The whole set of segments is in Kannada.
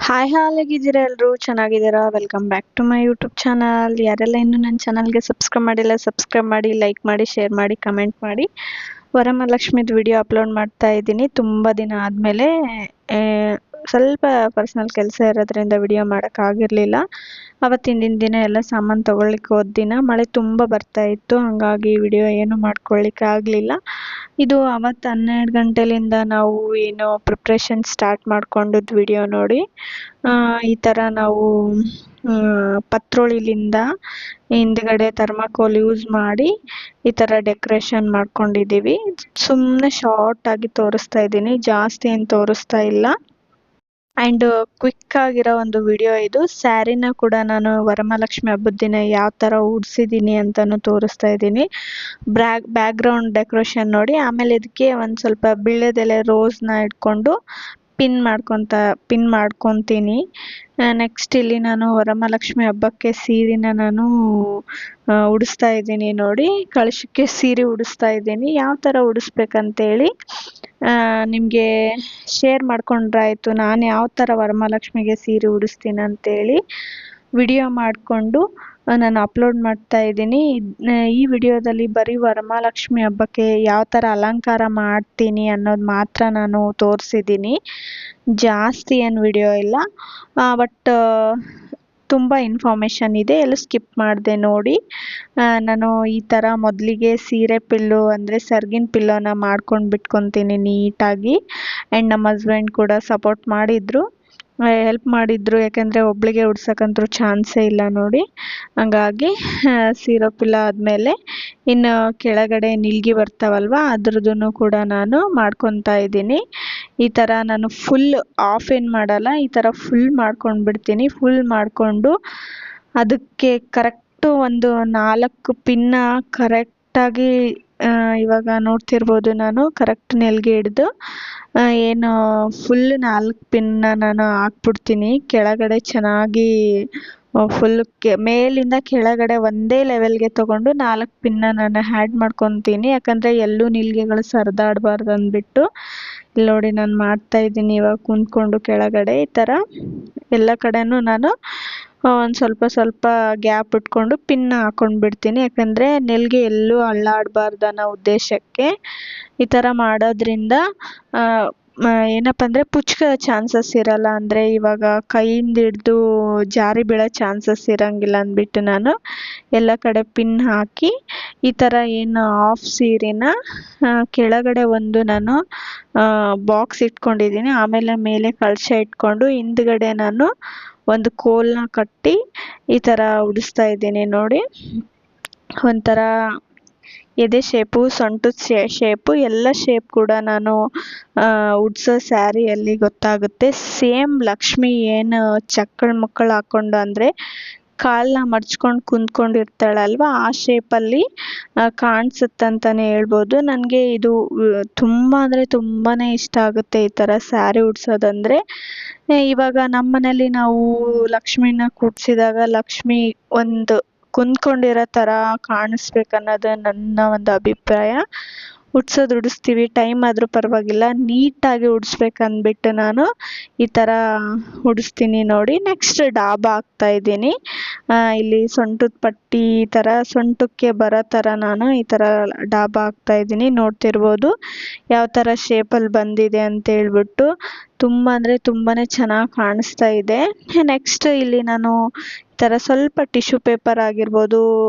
ಹಾಯ್ ಹೇಗಿದ್ದೀರಾ ಎಲ್ಲರೂ ಚೆನ್ನಾಗಿದ್ದೀರಾ? Welcome back to my YouTube channel. ಯಾರೆಲ್ಲ ಇನ್ನೂ ನನ್ನ ಚಾನಲ್ಗೆ ಸಬ್ಸ್ಕ್ರೈಬ್ ಮಾಡಿಲ್ಲ ಸಬ್ಸ್ಕ್ರೈಬ್ ಮಾಡಿ, ಲೈಕ್ ಮಾಡಿ, ಶೇರ್ ಮಾಡಿ, ಕಮೆಂಟ್ ಮಾಡಿ. ವರಮಹಾಲಕ್ಷ್ಮಿದು ವಿಡಿಯೋ ಅಪ್ಲೋಡ್ ಮಾಡ್ತಾ ಇದ್ದೀನಿ ತುಂಬ ದಿನ ಆದಮೇಲೆ. ಸ್ವಲ್ಪ ಪರ್ಸ್ನಲ್ ಕೆಲಸ ಇರೋದ್ರಿಂದ ವಿಡಿಯೋ ಮಾಡೋಕ್ಕಾಗಿರಲಿಲ್ಲ. ಅವತ್ತಿನ ದಿನ ಎಲ್ಲ ಸಾಮಾನು ತೊಗೊಳ್ಲಿಕ್ಕೆ ಹೋದ ದಿನ ಮಳೆ ತುಂಬ ಬರ್ತಾ ಇತ್ತು, ಹಾಗಾಗಿ ವಿಡಿಯೋ ಏನು ಮಾಡ್ಕೊಳ್ಳಿಕ್ಕೆ ಆಗಲಿಲ್ಲ. ಇದು ಅವತ್ತು 12 ಗಂಟೆಲಿಂದ ನಾವು ಏನು ಪ್ರಿಪ್ರೇಷನ್ ಸ್ಟಾರ್ಟ್ ಮಾಡ್ಕೊಂಡಿದ್ದು ವಿಡಿಯೋ ನೋಡಿ. ಈ ಥರ ನಾವು ಪತ್ರೋಳಿಲಿಂದ ಹಿಂದ್ಗಡೆ ಥರ್ಮಾಕೋಲ್ ಯೂಸ್ ಮಾಡಿ ಈ ಥರ ಡೆಕೋರೇಷನ್ ಮಾಡ್ಕೊಂಡಿದ್ದೀವಿ. ಸುಮ್ಮನೆ ಶಾರ್ಟ್ ಆಗಿ ತೋರಿಸ್ತಾ ಇದ್ದೀನಿ, ಜಾಸ್ತಿ ಏನು ತೋರಿಸ್ತಾ ಇಲ್ಲ. ಆ್ಯಂಡ್ ಕ್ವಿಕ್ ಆಗಿರೋ ಒಂದು ವಿಡಿಯೋ ಇದು. ಸ್ಯಾರಿನ ಕೂಡ ನಾನು ವರಮಹಾಲಕ್ಷ್ಮಿ ಹಬ್ಬದ ದಿನ ಯಾವ ಥರ ಉಡ್ಸಿದ್ದೀನಿ ಅಂತಲೂ ತೋರಿಸ್ತಾ ಇದ್ದೀನಿ. ಬ್ಯಾಕ್ಗ್ರೌಂಡ್ ಡೆಕೋರೇಷನ್ ನೋಡಿ. ಆಮೇಲೆ ಇದಕ್ಕೆ ಒಂದು ಸ್ವಲ್ಪ ವೀಳ್ಯದೆಲೆ ರೋಸ್ನ ಇಟ್ಕೊಂಡು ಪಿನ್ ಮಾಡ್ಕೊತೀನಿ. ನೆಕ್ಸ್ಟ್ ಇಲ್ಲಿ ನಾನು ವರಮಹಾಲಕ್ಷ್ಮಿ ಹಬ್ಬಕ್ಕೆ ಸೀರೆನ ನಾನು ಉಡಿಸ್ತಾ ಇದ್ದೀನಿ ನೋಡಿ. ಕಳಶಕ್ಕೆ ಸೀರೆ ಉಡಿಸ್ತಾ ಇದ್ದೀನಿ. ಯಾವ ಥರ ಉಡಿಸ್ಬೇಕಂತೇಳಿ ನಿಮಗೆ ಶೇರ್ ಮಾಡ್ಕೊಂಡ್ರಾಯ್ತು. ನಾನು ಯಾವ ಥರ ವರಮಹಾಲಕ್ಷ್ಮಿಗೆ ಸೀರೆ ಉಡಿಸ್ತೀನಿ ಅಂತೇಳಿ ವಿಡಿಯೋ ಮಾಡಿಕೊಂಡು ನಾನು ಅಪ್ಲೋಡ್ ಮಾಡ್ತಾ ಇದ್ದೀನಿ. ಈ ವಿಡಿಯೋದಲ್ಲಿ ಬರೀ ವರಮಹಾಲಕ್ಷ್ಮಿ ಹಬ್ಬಕ್ಕೆ ಯಾವ ಥರ ಅಲಂಕಾರ ಮಾಡ್ತೀನಿ ಅನ್ನೋದು ಮಾತ್ರ ನಾನು ತೋರಿಸಿದ್ದೀನಿ. ಜಾಸ್ತಿ ಏನು ವಿಡಿಯೋ ಇಲ್ಲ, ಬಟ್ ತುಂಬ ಇನ್ಫಾರ್ಮೇಷನ್ ಇದೆ, ಎಲ್ಲ ಸ್ಕಿಪ್ ಮಾಡಿದೆ ನೋಡಿ. ನಾನು ಈ ಥರ ಮೊದಲಿಗೆ ಸೀರೆ ಪಿಲ್ಲು ಅಂದರೆ ಸರ್ಗಿನ ಪಿಲ್ಲೋನ ಮಾಡ್ಕೊಂಡು ಬಿಟ್ಕೊತೀನಿ ನೀಟಾಗಿ. ಆ್ಯಂಡ್ ನಮ್ಮ ಹಸ್ಬೆಂಡ್ ಕೂಡ ಸಪೋರ್ಟ್ ಮಾಡಿದರು, ಹೆಲ್ಪ್ ಮಾಡಿದರು. ಯಾಕೆಂದರೆ ಒಬ್ಳಿಗೆ ಉಡ್ಸೋಕ್ಕಂತೂ ಚಾನ್ಸೇ ಇಲ್ಲ ನೋಡಿ. ಹಂಗಾಗಿ ಸೀರೆ ಪಿಲ್ಲ ಆದಮೇಲೆ ಇನ್ನು ಕೆಳಗಡೆ ನಿಲ್ಗೆ ಬರ್ತಾವಲ್ವ ಅದ್ರದ್ದು ಕೂಡ ನಾನು ಮಾಡ್ಕೊತಾ ಇದ್ದೀನಿ. ಈ ಥರ ನಾನು ಫುಲ್ ಆಫ್ ಏನು ಮಾಡಲ್ಲ, ಈ ಥರ ಫುಲ್ ಮಾಡ್ಕೊಂಡು ಬಿಡ್ತೀನಿ. ಫುಲ್ ಮಾಡಿಕೊಂಡು ಅದಕ್ಕೆ ಕರೆಕ್ಟು ಒಂದು 4 ಪಿನ್ನ ಕರೆಕ್ಟಾಗಿ ಇವಾಗ ನೋಡ್ತಿರ್ಬೋದು, ನಾನು ಕರೆಕ್ಟ್ ನೆಲ್ಗೆ ಹಿಡ್ದು ಏನು ಫುಲ್ 4 ಪಿನ್ನ ನಾನು ಹಾಕ್ಬಿಡ್ತೀನಿ. ಕೆಳಗಡೆ ಚೆನ್ನಾಗಿ ಫುಲ್ ಮೇಲಿಂದ ಕೆಳಗಡೆ ಒಂದೇ ಲೆವೆಲ್ಗೆ ತೊಗೊಂಡು 4 ಪಿನ್ನ ನಾನು ಆ್ಯಡ್ ಮಾಡ್ಕೊತೀನಿ. ಯಾಕಂದರೆ ಎಲ್ಲೂ ನಿಲ್ಗೆಗಳು ಸರಿದಾಡಬಾರ್ದು ಅಂದ್ಬಿಟ್ಟು. ಇಲ್ಲಿ ನೋಡಿ ನಾನು ಮಾಡ್ತಾ ಇದ್ದೀನಿ ಇವಾಗ ಕುಂತ್ಕೊಂಡು ಕೆಳಗಡೆ. ಈ ಥರ ಎಲ್ಲ ಕಡೆನೂ ನಾನು ಒಂದು ಸ್ವಲ್ಪ ಗ್ಯಾಪ್ ಇಟ್ಕೊಂಡು ಪಿನ್ನ ಹಾಕ್ಕೊಂಡು ಬಿಡ್ತೀನಿ. ಯಾಕಂದರೆ ನೆಲ್ಗೆ ಎಲ್ಲೂ ಅಳ್ಳಾಡಬಾರ್ದು ಅನ್ನೋ ಉದ್ದೇಶಕ್ಕೆ. ಈ ಥರ ಮಾಡೋದ್ರಿಂದ ಏನಪ್ಪ ಅಂದರೆ ಪುಚ್ಕೋ ಚಾನ್ಸಸ್ ಇರಲ್ಲ. ಅಂದರೆ ಇವಾಗ ಕೈಯಿಂದ ಹಿಡ್ದು ಜಾರಿ ಬೀಳೋ ಚಾನ್ಸಸ್ ಇರೋಂಗಿಲ್ಲ ಅಂದ್ಬಿಟ್ಟು ನಾನು ಎಲ್ಲ ಕಡೆ ಪಿನ್ ಹಾಕಿ ಈ ಥರ ಏನು ಹಾಫ್ ಸೀರೆನ ಕೆಳಗಡೆ ಒಂದು ನಾನು ಬಾಕ್ಸ್ ಇಟ್ಕೊಂಡಿದ್ದೀನಿ. ಆಮೇಲೆ ಮೇಲೆ ಕಳಶ ಇಟ್ಕೊಂಡು ಹಿಂದ್ಗಡೆ ನಾನು ಒಂದು ಕೋಲನ್ನ ಕಟ್ಟಿ ಈ ಥರ ಉಡಿಸ್ತಾ ಇದ್ದೀನಿ ನೋಡಿ. ಒಂಥರ ಎದೆ ಶೇಪು, ಸೊಂಟದ ಶೇಪು, ಎಲ್ಲ ಶೇಪ್ ಕೂಡ ನಾನು ಉಡ್ಸೋ ಸ್ಯಾರಿಯಲ್ಲಿ ಗೊತ್ತಾಗುತ್ತೆ. ಸೇಮ್ ಲಕ್ಷ್ಮಿ ಏನು ಚಕ್ಕಳ ಮಕ್ಕಳು ಹಾಕ್ಕೊಂಡು ಅಂದರೆ ಕಾಲನ್ನ ಮಡ್ಚ್ಕೊಂಡು ಕುಂತ್ಕೊಂಡಿರ್ತಾಳಲ್ವ ಆ ಶೇಪಲ್ಲಿ ಕಾಣಿಸುತ್ತಂತಲೇ ಹೇಳ್ಬೋದು. ನನಗೆ ಇದು ತುಂಬ ಅಂದರೆ ತುಂಬಾ ಇಷ್ಟ ಆಗುತ್ತೆ ಈ ಥರ ಸ್ಯಾರಿ ಉಡ್ಸೋದಂದರೆ. ಇವಾಗ ನಮ್ಮ ಮನೇಲಿ ನಾವು ಲಕ್ಷ್ಮಿನ ಕೂಡಿಸಿದಾಗ ಲಕ್ಷ್ಮಿ ಒಂದು ಕುಂತ್ಕೊಂಡಿರೋ ಥರ ಕಾಣಿಸ್ಬೇಕನ್ನೋದು ನನ್ನ ಒಂದು ಅಭಿಪ್ರಾಯ. ಉಡಿಸ್ತೀವಿ, ಟೈಮ್ ಆದರೂ ಪರವಾಗಿಲ್ಲ, ನೀಟಾಗಿ ಉಡಿಸ್ಬೇಕಂದ್ಬಿಟ್ಟು ನಾನು ಈ ಥರ ಉಡಿಸ್ತೀನಿ ನೋಡಿ. ನೆಕ್ಸ್ಟ್ ಡಾಬಾ ಹಾಕ್ತಾ ಇದ್ದೀನಿ. ಇಲ್ಲಿ ಸೊಂಟದ ಪಟ್ಟಿ ಈ ಥರ ಸೊಂಟಕ್ಕೆ ಬರೋ ಥರ ನಾನು ಈ ಥರ ಡಾಬಾ ಹಾಕ್ತಾ ಇದ್ದೀನಿ. ನೋಡ್ತಿರ್ಬೋದು ಯಾವ ಥರ ಶೇಪಲ್ಲಿ ಬಂದಿದೆ ಅಂತೇಳ್ಬಿಟ್ಟು. ತುಂಬ ಅಂದರೆ ತುಂಬಾ ಚೆನ್ನಾಗಿ ಕಾಣಿಸ್ತಾ ಇದೆ. ನೆಕ್ಸ್ಟ್ ಇಲ್ಲಿ ನಾನು ಈ ಥರ ಸ್ವಲ್ಪ ಟಿಶ್ಯೂ ಪೇಪರ್ ಆಗಿರ್ಬೋದು,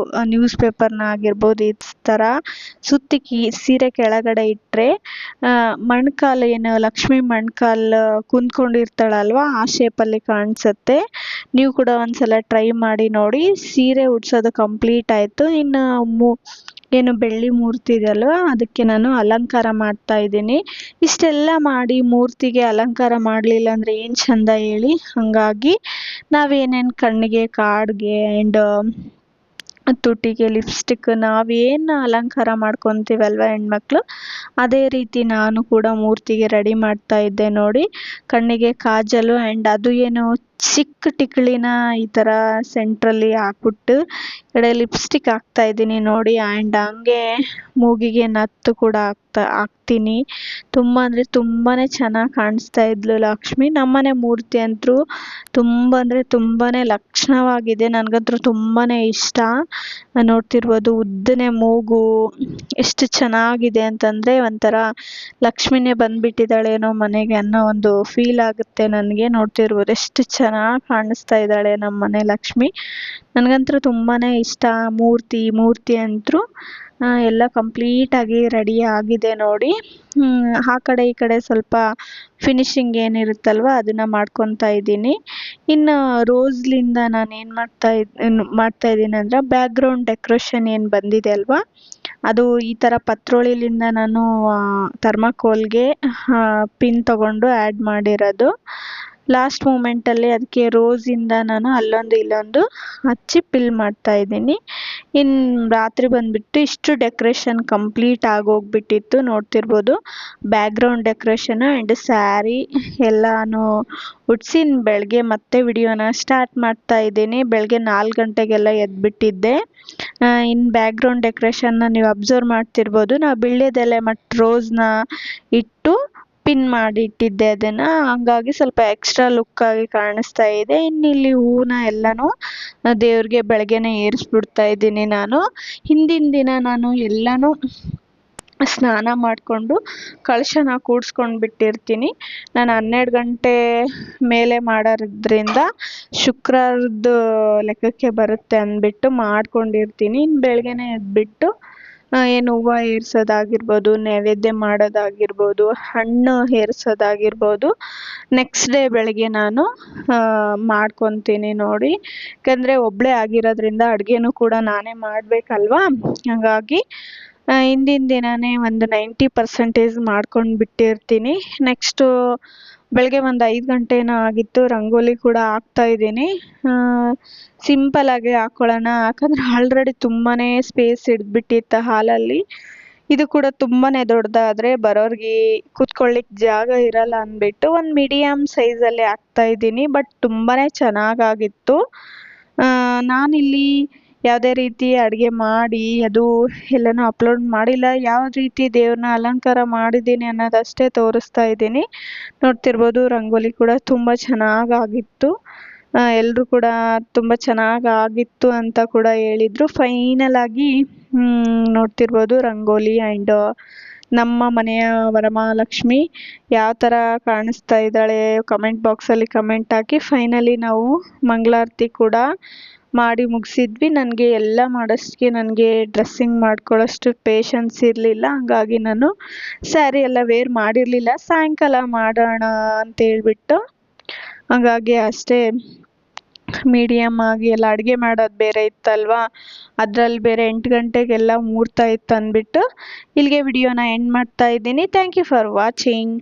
ನ್ಯೂಸ್ ಪೇಪರ್ನ ಆಗಿರ್ಬೋದು, ಈ ಥರ ಸುತ್ತಿ ಸೀರೆ ಕೆಳಗಡೆ ಇಟ್ಟರೆ ಮೊಣ್ಕಾಲು ಏನು ಲಕ್ಷ್ಮಿ ಮೊಣ್ಕಾಲು ಕುಂತ್ಕೊಂಡಿರ್ತಾಳಲ್ವ ಆ ಶೇಪಲ್ಲಿ ಕಾಣಿಸುತ್ತೆ. ನೀವು ಕೂಡ ಒಂದ್ಸಲ ಟ್ರೈ ಮಾಡಿ ನೋಡಿ. ಸೀರೆ ಉಡ್ಸೋದು ಕಂಪ್ಲೀಟ್ ಆಯಿತು. ಇನ್ನು ಏನು ಬೆಳ್ಳಿ ಮೂರ್ತಿ ಇದೆಯಲ್ವ ಅದಕ್ಕೆ ನಾನು ಅಲಂಕಾರ ಮಾಡ್ತಾ ಇದ್ದೀನಿ. ಇಷ್ಟೆಲ್ಲ ಮಾಡಿ ಮೂರ್ತಿಗೆ ಅಲಂಕಾರ ಮಾಡಲಿಲ್ಲ ಅಂದರೆ ಏನು ಚೆಂದ ಹೇಳಿ. ಹಾಗಾಗಿ ನಾವೇನೇನು ಕಣ್ಣಿಗೆ, ಕಾಡಿಗೆ ಆ್ಯಂಡ್ ತುಟಿಗೆ ಲಿಪ್ಸ್ಟಿಕ್ ನಾವೇನು ಅಲಂಕಾರ ಮಾಡ್ಕೊತೀವಲ್ವ ಹೆಣ್ಮಕ್ಳು, ಅದೇ ರೀತಿ ನಾನು ಕೂಡ ಮೂರ್ತಿಗೆ ರೆಡಿ ಮಾಡ್ತಾ ಇದ್ದೆ ನೋಡಿ. ಕಣ್ಣಿಗೆ ಕಾಜಲು ಆ್ಯಂಡ್ ಅದು ಏನು ಚಿಕ್ಕ ಟಿಕ್ಲಿನ ಈ ಥರ ಸೆಂಟ್ರಲ್ಲಿ ಹಾಕ್ಬಿಟ್ಟು ಈ ಕಡೆ ಲಿಪ್ಸ್ಟಿಕ್ ಹಾಕ್ತಾ ಇದ್ದೀನಿ ನೋಡಿ. ಆ್ಯಂಡ್ ಹಂಗೆ ಮೂಗಿಗೆ ನತ್ತು ಕೂಡ ಹಾಕ್ತೀನಿ. ತುಂಬ ಅಂದರೆ ತುಂಬಾ ಚೆನ್ನಾಗಿ ಕಾಣಿಸ್ತಾ ಇದ್ಲು ಲಕ್ಷ್ಮಿ. ನಮ್ಮನೆ ಮೂರ್ತಿ ಅಂತೂ ತುಂಬ ಅಂದರೆ ತುಂಬಾ ಲಕ್ಷಣವಾಗಿದೆ. ನನಗಂತೂ ತುಂಬಾ ಇಷ್ಟ. ನೋಡ್ತಿರ್ಬೋದು ಉದ್ದನೆ ಮೂಗು ಎಷ್ಟು ಚೆನ್ನಾಗಿದೆ ಅಂತಂದರೆ ಒಂಥರ ಲಕ್ಷ್ಮಿನೇ ಬಂದ್ಬಿಟ್ಟಿದ್ದಾಳೇನೋ ಮನೆಗೆ ಅನ್ನೋ ಒಂದು ಫೀಲ್ ಆಗುತ್ತೆ ನನಗೆ. ನೋಡ್ತಿರ್ಬೋದು ಎಷ್ಟು ಚೆನ್ನಾಗಿ ಕಾಣಿಸ್ತಾ ಇದ್ದಾಳೆ ನಮ್ಮ ಮನೆ ಲಕ್ಷ್ಮಿ. ನನಗಂತೂ ತುಂಬಾ ಇಷ್ಟ. ಮೂರ್ತಿ ಅಂತೂ ಎಲ್ಲ ಕಂಪ್ಲೀಟಾಗಿ ರೆಡಿ ಆಗಿದೆ ನೋಡಿ. ಆ ಕಡೆ ಈ ಕಡೆ ಸ್ವಲ್ಪ ಫಿನಿಶಿಂಗ್ ಏನಿರುತ್ತಲ್ವ ಅದನ್ನು ಮಾಡ್ಕೊತಾ ಇದ್ದೀನಿ. ಇನ್ನು ರೋಸ್ಲಿಂದ ನಾನು ಏನು ಮಾಡ್ತಾ ಇದ್ದೀನಿ ಅಂದರೆ ಬ್ಯಾಕ್ಗ್ರೌಂಡ್ ಡೆಕೋರೇಷನ್ ಏನು ಬಂದಿದೆ ಅಲ್ವಾ, ಅದು ಈ ಥರ ಪತ್ರೋಳಿಲಿಂದ ನಾನು ಥರ್ಮಾಕೋಲ್ಗೆ ಪಿನ್ ತಗೊಂಡು ಆ್ಯಡ್ ಮಾಡಿರೋದು. ಲಾಸ್ಟ್ ಮೂಮೆಂಟಲ್ಲಿ ಅದಕ್ಕೆ ರೋಸಿಂದ ನಾನು ಅಲ್ಲೊಂದು ಇಲ್ಲೊಂದು ಹಚ್ಚಿ ಪಿಲ್ ಮಾಡ್ತಾ ಇದ್ದೀನಿ. ಇನ್ನು ರಾತ್ರಿ ಬಂದುಬಿಟ್ಟು ಇಷ್ಟು ಡೆಕೋರೇಷನ್ ಕಂಪ್ಲೀಟ್ ಆಗೋಗ್ಬಿಟ್ಟಿತ್ತು. ನೋಡ್ತಿರ್ಬೋದು ಬ್ಯಾಕ್ಗ್ರೌಂಡ್ ಡೆಕೋರೇಷನ್ ಆ್ಯಂಡ್ ಸ್ಯಾರಿ ಎಲ್ಲನೂ ಉಡ್ಸಿ ಬೆಳಗ್ಗೆ ಮತ್ತೆ ವಿಡಿಯೋನ ಸ್ಟಾರ್ಟ್ ಮಾಡ್ತಾ ಇದ್ದೀನಿ. ಬೆಳಗ್ಗೆ 4 ಗಂಟೆಗೆಲ್ಲ ಎದ್ಬಿಟ್ಟಿದ್ದೆ. ಇನ್ನು ಬ್ಯಾಕ್ಗ್ರೌಂಡ್ ಡೆಕೋರೇಷನ್ನ ನೀವು ಅಬ್ಸರ್ವ್ ಮಾಡ್ತಿರ್ಬೋದು. ನಾವು ವೀಳ್ಯದೆಲೆ ಮತ್ತು ರೋಸ್ನ ಇಟ್ಟು ಪಿನ್ ಮಾಡಿ ಇಟ್ಟಿದ್ದೆ ಅದನ್ನು. ಹಂಗಾಗಿ ಸ್ವಲ್ಪ ಎಕ್ಸ್ಟ್ರಾ ಲುಕ್ಕಾಗಿ ಕಾಣಿಸ್ತಾ ಇದೆ. ಇನ್ನು ಇಲ್ಲಿ ಹೂವನ್ನ ಎಲ್ಲನೂ ದೇವ್ರಿಗೆ ಬೆಳಗ್ಗೆನೇ ಏರಿಸ್ಬಿಡ್ತಾ ಇದ್ದೀನಿ ನಾನು. ಹಿಂದಿನ ದಿನ ನಾನು ಎಲ್ಲನೂ ಸ್ನಾನ ಮಾಡಿಕೊಂಡು ಕಳಶನ ಕೂಡಿಸ್ಕೊಂಡು ಬಿಟ್ಟಿರ್ತೀನಿ. ನಾನು 12 ಗಂಟೆ ಮೇಲೆ ಮಾಡೋದ್ರಿಂದ ಶುಕ್ರವಾರದ ಲೆಕ್ಕಕ್ಕೆ ಬರುತ್ತೆ ಅಂದ್ಬಿಟ್ಟು ಮಾಡ್ಕೊಂಡಿರ್ತೀನಿ. ಇನ್ನು ಬೆಳಗ್ಗೆನೇ ಎದ್ಬಿಟ್ಟು ಏನು ಹೂವು ಏರ್ಸೋದಾಗಿರ್ಬೋದು, ನೈವೇದ್ಯ ಮಾಡೋದಾಗಿರ್ಬೋದು, ಹಣ್ಣು ಏರ್ಸೋದಾಗಿರ್ಬೋದು ನೆಕ್ಸ್ಟ್ ಡೇ ಬೆಳಗ್ಗೆ ನಾನು ಮಾಡ್ಕೊತೀನಿ ನೋಡಿ. ಯಾಕಂದರೆ ಒಬ್ಬಳೇ ಆಗಿರೋದ್ರಿಂದ ಅಡುಗೆನೂ ಕೂಡ ನಾನೇ ಮಾಡಬೇಕಲ್ವಾ. ಹಾಗಾಗಿ ಹಿಂದಿನ ದಿನವೇ ಒಂದು 90% ಮಾಡ್ಕೊಂಡು ಬಿಟ್ಟಿರ್ತೀನಿ. ನೆಕ್ಸ್ಟು ಬೆಳಗ್ಗೆ ಒಂದು 5 ಗಂಟೆನೋ ಆಗಿತ್ತು. ರಂಗೋಲಿ ಕೂಡ ಹಾಕ್ತಾಯಿದ್ದೀನಿ. ಸಿಂಪಲ್ಲಾಗಿ ಹಾಕ್ಕೊಳ್ಳೋಣ, ಯಾಕಂದರೆ ಆಲ್ರೆಡಿ ತುಂಬಾ ಸ್ಪೇಸ್ ಹಿಡಿದ್ಬಿಟ್ಟಿತ್ತು ಹಾಲಲ್ಲಿ. ಇದು ಕೂಡ ತುಂಬಾ ದೊಡ್ಡದಾದರೆ ಬರೋರಿಗೆ ಕೂತ್ಕೊಳ್ಳಿಕ್ಕೆ ಜಾಗ ಇರಲ್ಲ ಅಂದ್ಬಿಟ್ಟು ಒಂದು ಮೀಡಿಯಮ್ ಸೈಜಲ್ಲಿ ಹಾಕ್ತಾಯಿದ್ದೀನಿ. ಬಟ್ ತುಂಬಾ ಚೆನ್ನಾಗಾಗಿತ್ತು. ನಾನಿಲ್ಲಿ ಯಾವುದೇ ರೀತಿ ಅಡುಗೆ ಮಾಡಿ ಅದು ಎಲ್ಲನೂ ಅಪ್ಲೋಡ್ ಮಾಡಿಲ್ಲ. ಯಾವ ರೀತಿ ದೇವ್ರನ್ನ ಅಲಂಕಾರ ಮಾಡಿದ್ದೀನಿ ಅನ್ನೋದಷ್ಟೇ ತೋರಿಸ್ತಾ ಇದ್ದೀನಿ. ನೋಡ್ತಿರ್ಬೋದು ರಂಗೋಲಿ ಕೂಡ ತುಂಬ ಚೆನ್ನಾಗಾಗಿತ್ತು. ಎಲ್ಲರೂ ಕೂಡ ತುಂಬ ಚೆನ್ನಾಗಾಗಿತ್ತು ಅಂತ ಕೂಡ ಹೇಳಿದರು. ಫೈನಲಾಗಿ ನೋಡ್ತಿರ್ಬೋದು ರಂಗೋಲಿ ಆ್ಯಂಡ್ ನಮ್ಮ ಮನೆಯ ವರಮಹಾಲಕ್ಷ್ಮಿ ಯಾವ ಥರ ಕಾಣಿಸ್ತಾ ಇದ್ದಾಳೆ ಕಮೆಂಟ್ ಬಾಕ್ಸಲ್ಲಿ ಕಮೆಂಟ್ ಹಾಕಿ. ಫೈನಲಿ ನಾವು ಮಂಗಳಾರತಿ ಕೂಡ ಮಾಡಿ ಮುಗಿಸಿದ್ವಿ. ನನಗೆ ಎಲ್ಲ ಮಾಡೋಷ್ಟಕ್ಕೆ ನನಗೆ ಡ್ರೆಸ್ಸಿಂಗ್ ಮಾಡ್ಕೊಳ್ಳೋಷ್ಟು ಪೇಷನ್ಸ್ ಇರಲಿಲ್ಲ. ಹಾಗಾಗಿ ನಾನು ಸ್ಯಾರಿ ಎಲ್ಲ ವೇರ್ ಮಾಡಿರಲಿಲ್ಲ. ಸಾಯಂಕಾಲ ಮಾಡೋಣ ಅಂತೇಳ್ಬಿಟ್ಟು ಹಾಗಾಗಿ ಅಷ್ಟೇ ಮೀಡಿಯಮ್ ಆಗಿ ಎಲ್ಲ ಅಡುಗೆ ಮಾಡೋದು ಬೇರೆ ಇತ್ತಲ್ವಾ, ಅದರಲ್ಲಿ ಬೇರೆ 8 ಗಂಟೆಗೆಲ್ಲ ಮುಹೂರ್ತ ಇತ್ತು ಅಂದ್ಬಿಟ್ಟು ಇಲ್ಲಿಗೆ ವಿಡಿಯೋನ ಎಂಡ್ ಮಾಡ್ತಾ ಇದ್ದೀನಿ. Thank you for watching.